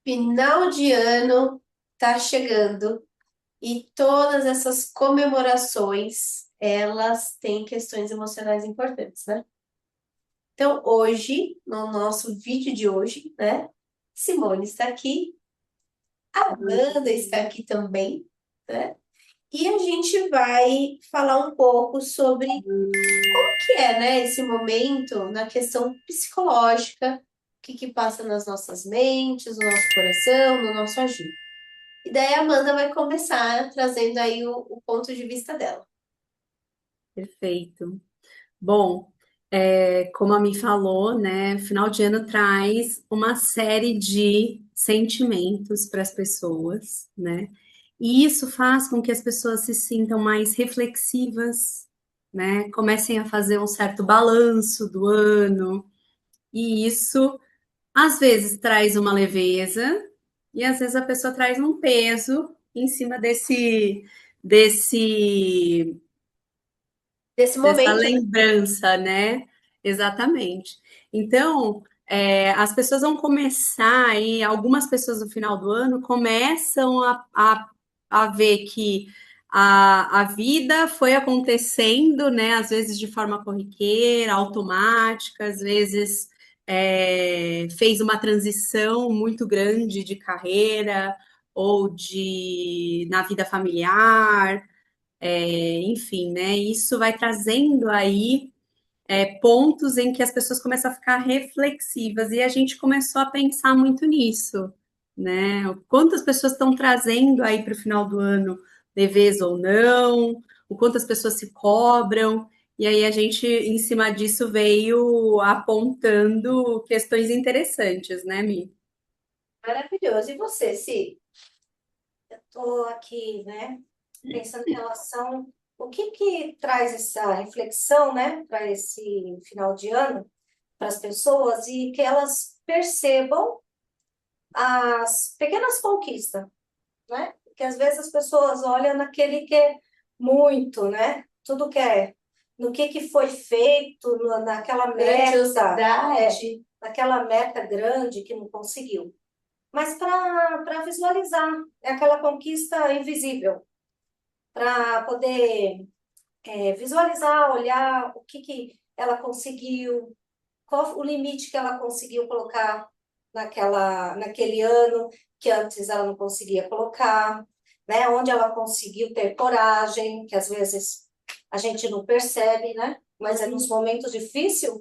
Final de ano tá chegando e todas essas comemorações, elas têm questões emocionais importantes, né? Então, hoje, no nosso vídeo de hoje, né? Simone está aqui, a Amanda está aqui também, né? E a gente vai falar um pouco sobre como que é, né, esse momento na questão psicológica, o que que passa nas nossas mentes, no nosso coração, no nosso agir. E daí a Amanda vai começar trazendo aí o ponto de vista dela. Perfeito. Bom, como a Mi falou, né, final de ano traz uma série de sentimentos para as pessoas, né? E isso faz com que as pessoas se sintam mais reflexivas, né? Comecem a fazer um certo balanço do ano, e isso às vezes traz uma leveza e às vezes a pessoa traz um peso em cima desse Desse dessa momento, né? lembrança, né? Exatamente. Então, as pessoas vão começar aí, algumas pessoas no final do ano começam a ver que a vida foi acontecendo, né? Às vezes de forma corriqueira, automática, às vezes fez uma transição muito grande de carreira ou de na vida familiar, enfim, né? Isso vai trazendo aí pontos em que as pessoas começam a ficar reflexivas e a gente começou a pensar muito nisso, né? O quanto as pessoas estão trazendo aí para o final do ano, leveza ou não, o quanto as pessoas se cobram, e aí a gente, em cima disso, veio apontando questões interessantes, né, Mi? Maravilhoso. E você, Si? Estou aqui, né, pensando em relação o que que traz essa reflexão, né, para esse final de ano para as pessoas e que elas percebam as pequenas conquistas, né? Porque às vezes as pessoas olham naquele que é muito, né? Tudo que é no que foi feito naquela meta, Grandiosidade. naquela meta grande que não conseguiu. Mas para visualizar, é aquela conquista invisível, para poder visualizar, olhar o que ela conseguiu, qual o limite que ela conseguiu colocar naquele ano que antes ela não conseguia colocar, né? Onde ela conseguiu ter coragem, que às vezes a gente não percebe, né? Mas é nos momentos difíceis,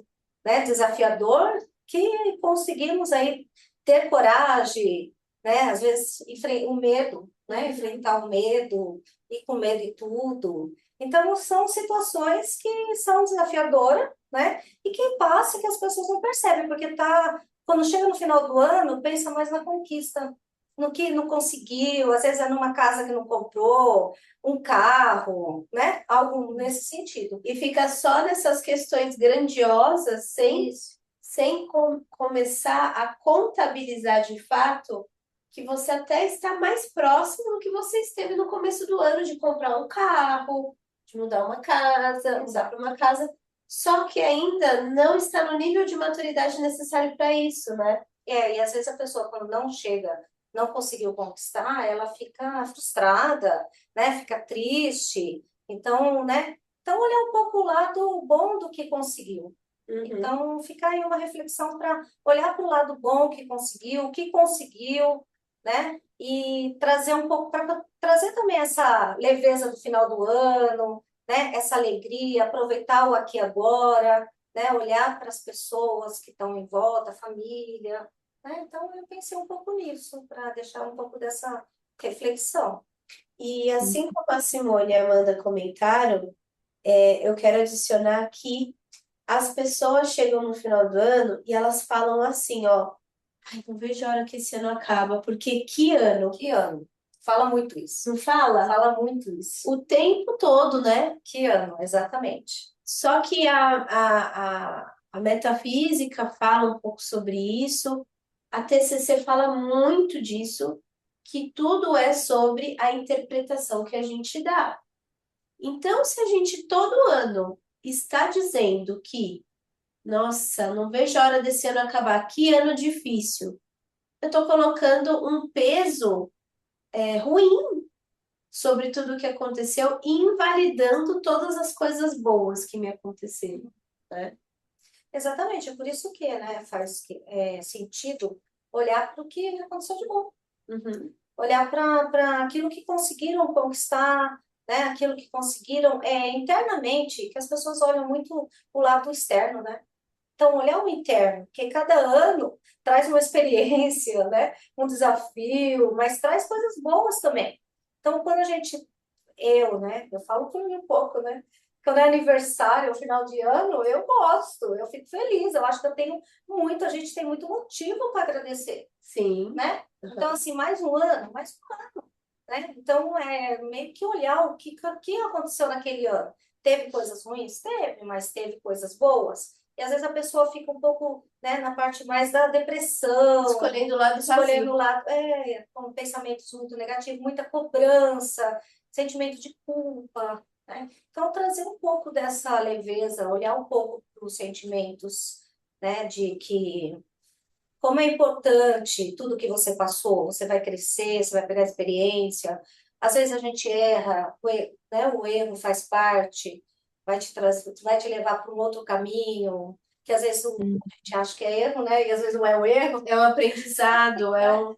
né? Desafiador, que conseguimos aí ter coragem, né? Às vezes o medo, né? Enfrentar o medo, ir com medo e tudo. Então, são situações que são desafiadoras, né? E que passa que as pessoas não percebem, porque quando chega no final do ano, pensa mais na conquista, no que não conseguiu, às vezes é numa casa que não comprou, um carro, né? Algo nesse sentido. E fica só nessas questões grandiosas, Isso. sem começar a contabilizar de fato que você até está mais próximo do que você esteve no começo do ano de comprar um carro, de mudar uma casa, mudar para uma casa, só que ainda não está no nível de maturidade necessário para isso, né? E às vezes a pessoa, quando não chega, não conseguiu conquistar, ela fica frustrada, né? Fica triste. Então, né? Então, olhar um pouco o lado bom do que conseguiu. Uhum. Então, fica aí uma reflexão para olhar para o lado bom o que conseguiu, né? E trazer um pouco, para trazer também essa leveza do final do ano, né? Essa alegria, aproveitar o aqui e agora, né? Olhar para as pessoas que estão em volta, a família, né? Então, eu pensei um pouco nisso, para deixar um pouco dessa reflexão. E assim como a Simone e a Amanda comentaram, eu quero adicionar que as pessoas chegam no final do ano e elas falam assim, ó, ai, não vejo a hora que esse ano acaba, porque que ano? Que ano? Fala muito isso. Não fala? Fala muito isso. O tempo todo, né? Que ano, exatamente. Só que a metafísica fala um pouco sobre isso, a TCC fala muito disso, que tudo é sobre a interpretação que a gente dá. Então, se a gente todo ano está dizendo que, nossa, não vejo a hora desse ano acabar, que ano difícil. eu estou colocando um peso ruim sobre tudo o que aconteceu e invalidando todas as coisas boas que me aconteceram, né? Exatamente, é por isso que, né, faz sentido olhar para o que aconteceu de bom. Uhum. Olhar para aquilo que conseguiram conquistar, né, aquilo que conseguiram internamente, que as pessoas olham muito o lado externo, né? Então, olhar o interno, que cada ano traz uma experiência, né, um desafio, mas traz coisas boas também. Então, quando a gente, né, eu falo por mim um pouco, né? Quando é aniversário, final de ano, eu gosto, eu fico feliz, eu acho que eu tenho muito, a gente tem muito motivo para agradecer, Sim. né? Então, assim, mais um ano, né? Então, é meio que olhar o que aconteceu naquele ano. Teve coisas ruins? Teve, mas teve coisas boas. E às vezes a pessoa fica um pouco, né, na parte mais da depressão, Escolhendo o lado escolhendo o vazio. lado, com pensamentos muito negativos, muita cobrança, sentimento de culpa, né? Então, trazer um pouco dessa leveza, olhar um pouco para os sentimentos, né, de que como é importante tudo que você passou, você vai crescer, você vai pegar experiência. Às vezes a gente erra, né? O erro faz parte, vai te levar para um outro caminho, que às vezes a gente acha que é erro, né? E às vezes não é o erro, É um aprendizado, é um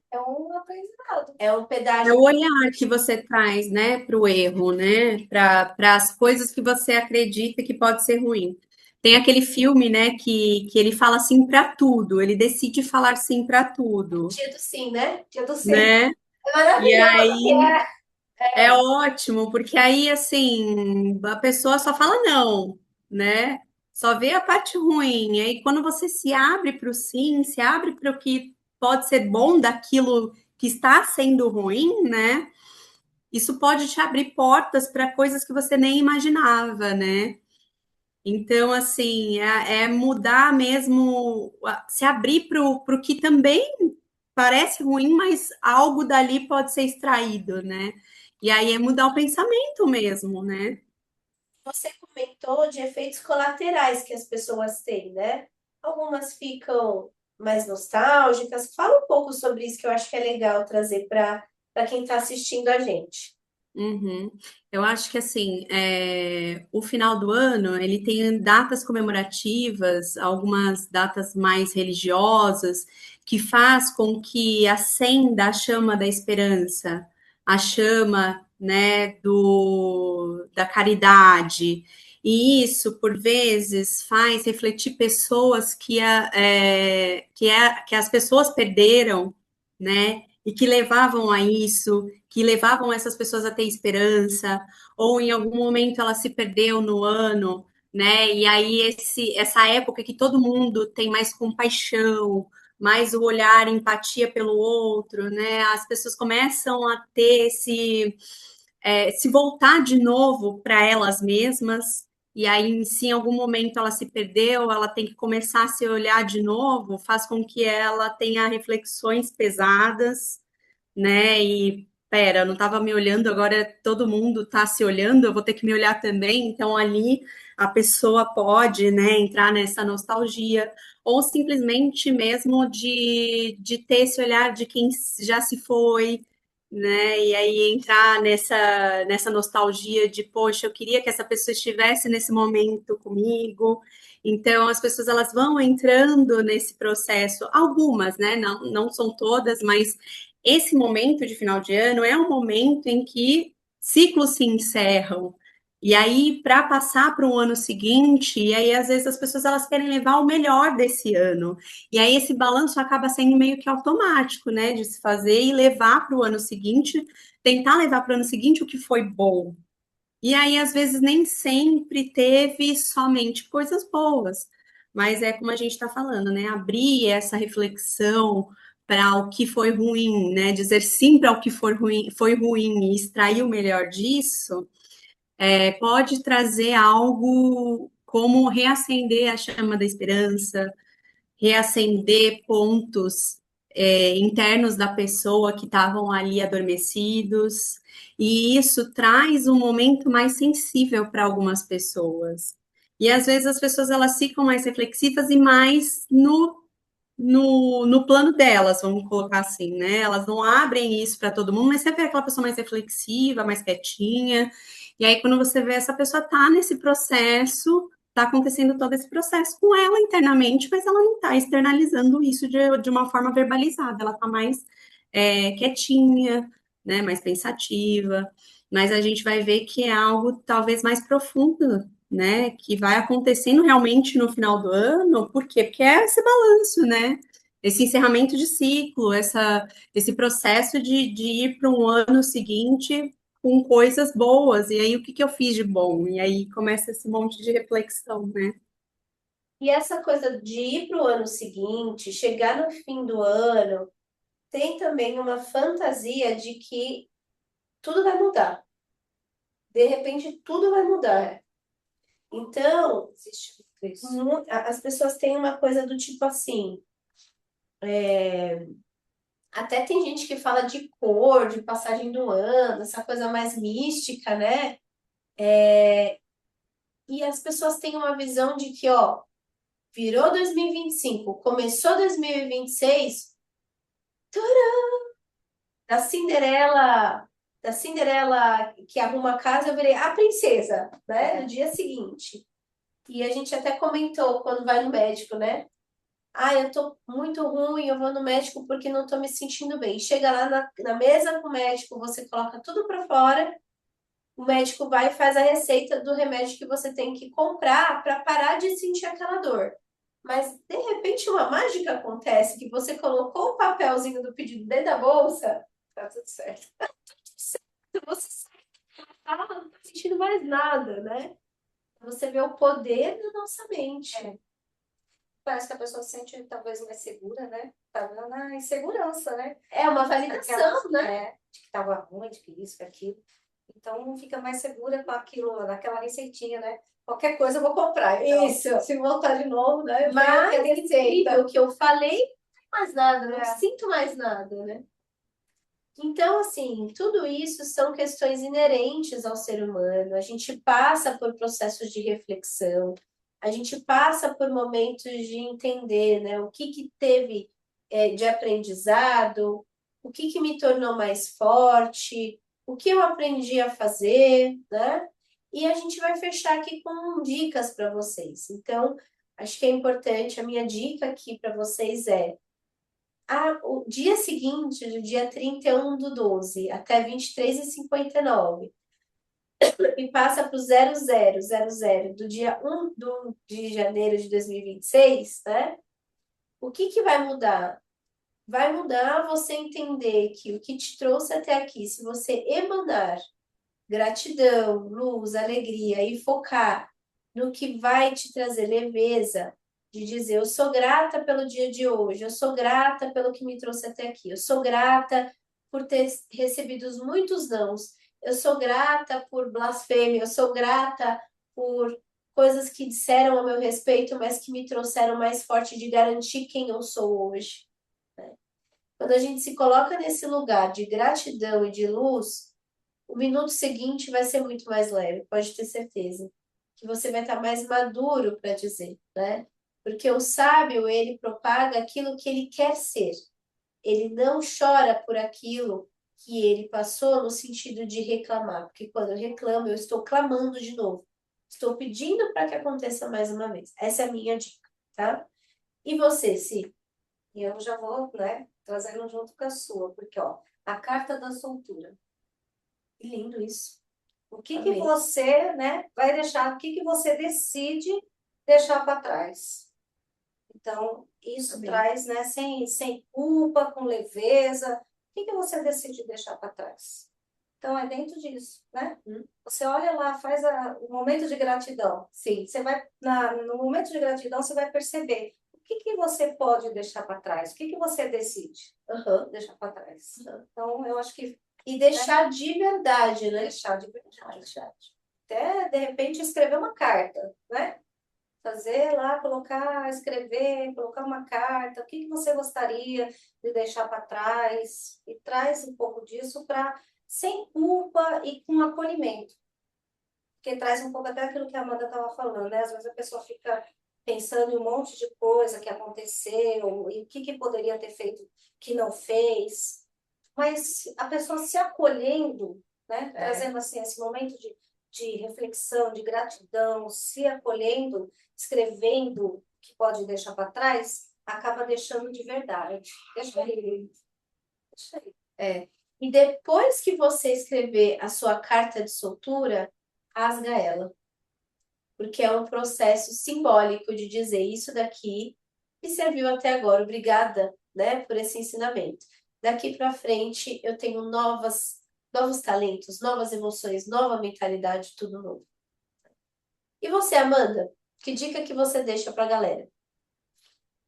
aprendizado. é um É pedágio. o olhar que você traz, né, para o erro, né, para as coisas que você acredita que pode ser ruim. Tem aquele filme, né, que ele fala sim para tudo, ele decide falar sim para tudo, Dia do sim, né? Dia do sim. né? É E maravilhoso que aí é é. ótimo, porque aí assim, a pessoa só fala não, né? Só vê a parte ruim. E aí quando você se abre para o sim, se abre para o que pode ser bom daquilo que está sendo ruim, né? Isso pode te abrir portas para coisas que você nem imaginava, né? Então, assim, é mudar mesmo, se abrir para o que também parece ruim, mas algo dali pode ser extraído, né? E aí é mudar o pensamento mesmo, né? Você comentou de efeitos colaterais que as pessoas têm, né? Algumas ficam mais nostálgicas. Fala um pouco sobre isso que eu acho que é legal trazer para quem está assistindo a gente. Uhum. Eu acho que assim, o final do ano ele tem datas comemorativas, algumas datas mais religiosas, que faz com que acenda a chama da esperança, a chama, né, da caridade. E isso, por vezes, faz refletir pessoas que as pessoas perderam, né? E que levavam a isso, que levavam essas pessoas a ter esperança, ou em algum momento ela se perdeu no ano, né? E aí essa época que todo mundo tem mais compaixão, mais o olhar, empatia pelo outro, né? As pessoas começam a ter se voltar de novo para elas mesmas. E aí, se em algum momento ela se perdeu, ela tem que começar a se olhar de novo, faz com que ela tenha reflexões pesadas, né? E pera, eu não estava me olhando, agora todo mundo está se olhando, eu vou ter que me olhar também. Então ali a pessoa pode, né, entrar nessa nostalgia ou simplesmente mesmo de ter esse olhar de quem já se foi, né? E aí entrar nessa nostalgia de, poxa, eu queria que essa pessoa estivesse nesse momento comigo. Então as pessoas elas vão entrando nesse processo, algumas, né? Não são todas, mas esse momento de final de ano é um momento em que ciclos se encerram. E aí, para passar para o ano seguinte, e aí às vezes as pessoas elas querem levar o melhor desse ano. E aí esse balanço acaba sendo meio que automático, né? De se fazer e levar para o ano seguinte, tentar levar para o ano seguinte o que foi bom. E aí, às vezes, nem sempre teve somente coisas boas. Mas é como a gente está falando, né? Abrir essa reflexão para o que foi ruim, né? Dizer sim para o que foi ruim e extrair o melhor disso, pode trazer algo como reacender a chama da esperança, reacender pontos internos da pessoa que estavam ali adormecidos, e isso traz um momento mais sensível para algumas pessoas. E às vezes as pessoas elas ficam mais reflexivas e mais no no plano delas, vamos colocar assim, né? Elas não abrem isso para todo mundo, mas você vê aquela pessoa mais reflexiva, mais quietinha, e aí quando você vê essa pessoa tá nesse processo, tá acontecendo todo esse processo com ela internamente, mas ela não tá externalizando isso de uma forma verbalizada, ela tá mais quietinha, né? Mais pensativa, mas a gente vai ver que é algo talvez mais profundo, né, que vai acontecendo realmente no final do ano, por quê? Porque é esse balanço, né? Esse encerramento de ciclo, esse processo de ir para um ano seguinte com coisas boas, e aí o que, que eu fiz de bom? E aí começa esse monte de reflexão, né? E essa coisa de ir para o ano seguinte, chegar no fim do ano, tem também uma fantasia de que tudo vai mudar. De repente, tudo vai mudar. Então, Existe muito isso. as pessoas têm uma coisa do tipo assim. Até tem gente que fala de cor, de passagem do ano, essa coisa mais mística, né? E as pessoas têm uma visão de que, ó, virou 2025, começou 2026, da Cinderela que arruma a casa, eu virei a princesa, né? No dia seguinte. E a gente até comentou quando vai no médico, né? Ah, eu tô muito ruim, eu vou no médico porque não tô me sentindo bem. Chega lá na mesa com o médico, você coloca tudo para fora, o médico vai e faz a receita do remédio que você tem que comprar para parar de sentir aquela dor. Mas de repente uma mágica acontece que você colocou o papelzinho do pedido dentro da bolsa, tá tudo certo. Tá tudo certo, você sai, não tá sentindo mais nada, né? Você vê o poder da nossa mente. Parece que a pessoa se sente talvez mais segura, né? Tá na insegurança, né? É uma validação, né? De que estava ruim, de que isso, que aquilo. Então fica mais segura com aquilo, naquela receitinha, né? Qualquer coisa eu vou comprar. Então, Isso. se voltar de novo, né? Mas a receita. incrível que eu falei, não tem mais nada, não É. sinto mais nada, né? Então, assim, tudo isso são questões inerentes ao ser humano. A gente passa por processos de reflexão, a gente passa por momentos de entender, né, o que que teve de aprendizado, o que que me tornou mais forte, o que eu aprendi a fazer, né? E a gente vai fechar aqui com dicas para vocês. Então, acho que é importante, a minha dica aqui para vocês é o dia seguinte, do dia 31/12 até 23h59, e passa para o 0000 do dia 1 de janeiro de 2026, né? O que que vai mudar? Vai mudar você entender que o que te trouxe até aqui, se você emanar gratidão, luz, alegria e focar no que vai te trazer leveza, de dizer, eu sou grata pelo dia de hoje, eu sou grata pelo que me trouxe até aqui, eu sou grata por ter recebido muitos nãos, eu sou grata por blasfêmia, eu sou grata por coisas que disseram a meu respeito, mas que me trouxeram mais forte de garantir quem eu sou hoje. Quando a gente se coloca nesse lugar de gratidão e de luz, o minuto seguinte vai ser muito mais leve, pode ter certeza. Que você vai estar mais maduro para dizer, né? Porque o sábio, ele propaga aquilo que ele quer ser. Ele não chora por aquilo que ele passou no sentido de reclamar. Porque quando eu reclamo, eu estou clamando de novo. Estou pedindo para que aconteça mais uma vez. Essa é a minha dica, tá? E você, Si? E eu já vou, né, trazendo junto com a sua, porque, ó, a carta da soltura. Que lindo isso. O que que você, né, vai deixar, o que que você decide deixar para trás? Então, isso traz, né, sem culpa, com leveza. O que que você decide deixar para trás? Então, é dentro disso, né? Você olha lá, faz o momento de gratidão. Sim. Você vai, no momento de gratidão, você vai perceber o que que você pode deixar para trás, o que que você decide deixar para trás. Então, eu acho que e deixar de verdade, né? Deixar de verdade. Até, de repente, escrever uma carta, né? Fazer lá, escrever, colocar uma carta. O que que você gostaria de deixar para trás? E traz um pouco disso para sem culpa e com acolhimento. Porque traz um pouco até aquilo que a Amanda estava falando, né? Às vezes a pessoa fica pensando em um monte de coisa que aconteceu e o que poderia ter feito que não fez, mas a pessoa se acolhendo, né, trazendo assim esse momento de reflexão, de gratidão, se acolhendo, escrevendo o que pode deixar para trás, acaba deixando de verdade. Deixa aí. Deixa aí. E depois que você escrever a sua carta de soltura, rasga ela. Porque é um processo simbólico de dizer isso daqui me serviu até agora, obrigada, né, por esse ensinamento. Daqui para frente eu tenho novos talentos, novas emoções, nova mentalidade, tudo novo. E você, Amanda? Que dica que você deixa para a galera?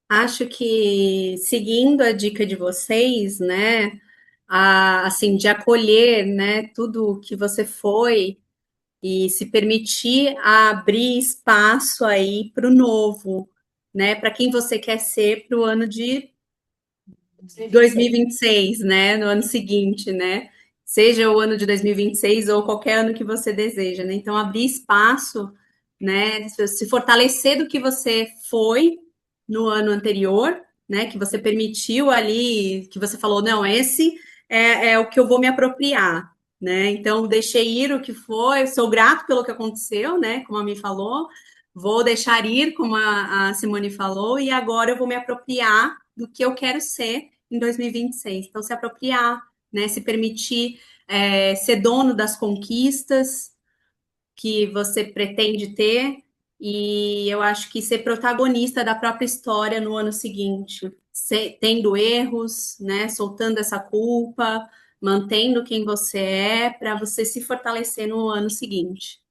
Acho que seguindo a dica de vocês, né, assim, de acolher, né, tudo que você foi e se permitir abrir espaço aí para o novo, né, para quem você quer ser para o ano de 2026, né, no ano seguinte, né, seja o ano de 2026 ou qualquer ano que você deseja, né, então abrir espaço, né, se fortalecer do que você foi no ano anterior, né, que você permitiu ali, que você falou, não, esse é o que eu vou me apropriar, né, então deixei ir o que foi, sou grato pelo que aconteceu, né, como a Mi falou, vou deixar ir, como a Simone falou, e agora eu vou me apropriar do que eu quero ser em 2026. Então, se apropriar, né, se permitir ser dono das conquistas que você pretende ter, e eu acho que ser protagonista da própria história no ano seguinte, tendo erros, né, soltando essa culpa, mantendo quem você é, para você se fortalecer no ano seguinte.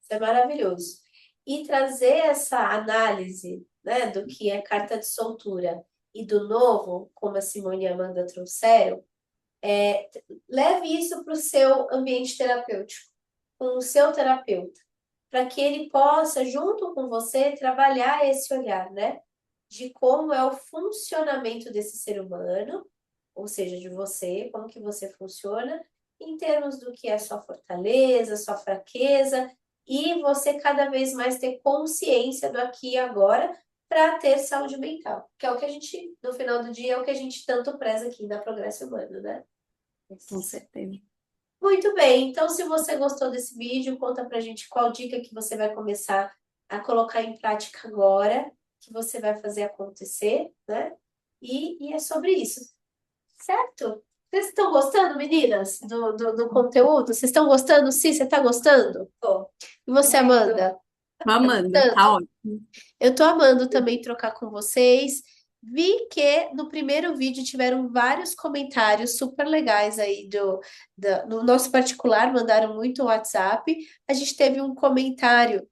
Isso é maravilhoso. E trazer essa análise, né, do que é carta de soltura e do novo, como a Simone e a Amanda trouxeram, leve isso para o seu ambiente terapêutico, com o seu terapeuta, para que ele possa, junto com você, trabalhar esse olhar, né? De como é o funcionamento desse ser humano, ou seja, de você, como que você funciona, em termos do que é sua fortaleza, sua fraqueza, e você cada vez mais ter consciência do aqui e agora para ter saúde mental, que é o que a gente, no final do dia, é o que a gente tanto preza aqui na Progresso Humano, né? Com certeza. Muito bem, então se você gostou desse vídeo, conta pra gente qual dica que você vai começar a colocar em prática agora, que você vai fazer acontecer, né? E é sobre isso, certo? Vocês estão gostando, meninas, do conteúdo? Vocês estão gostando? Sim, você está gostando? Tô. E você, Muito. Amanda? Amanda, tá Tanto? ótimo. Eu tô amando também trocar com vocês. Vi que no primeiro vídeo tiveram vários comentários super legais aí no nosso particular, mandaram muito WhatsApp. A gente teve um comentário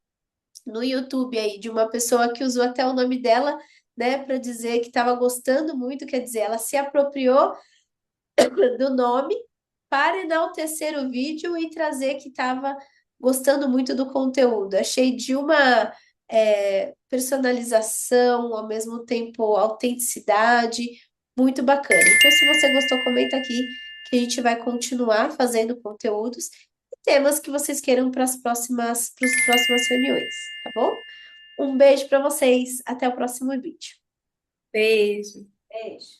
no YouTube aí de uma pessoa que usou até o nome dela, né, para dizer que estava gostando muito, quer dizer, ela se apropriou do nome para enaltecer o vídeo e trazer que estava gostando muito do conteúdo. Achei de uma personalização, ao mesmo tempo autenticidade, muito bacana. Então, se você gostou, comenta aqui que a gente vai continuar fazendo conteúdos e temas que vocês queiram para as próximas reuniões, tá bom? Um beijo para vocês, até o próximo vídeo. Beijo. Beijo.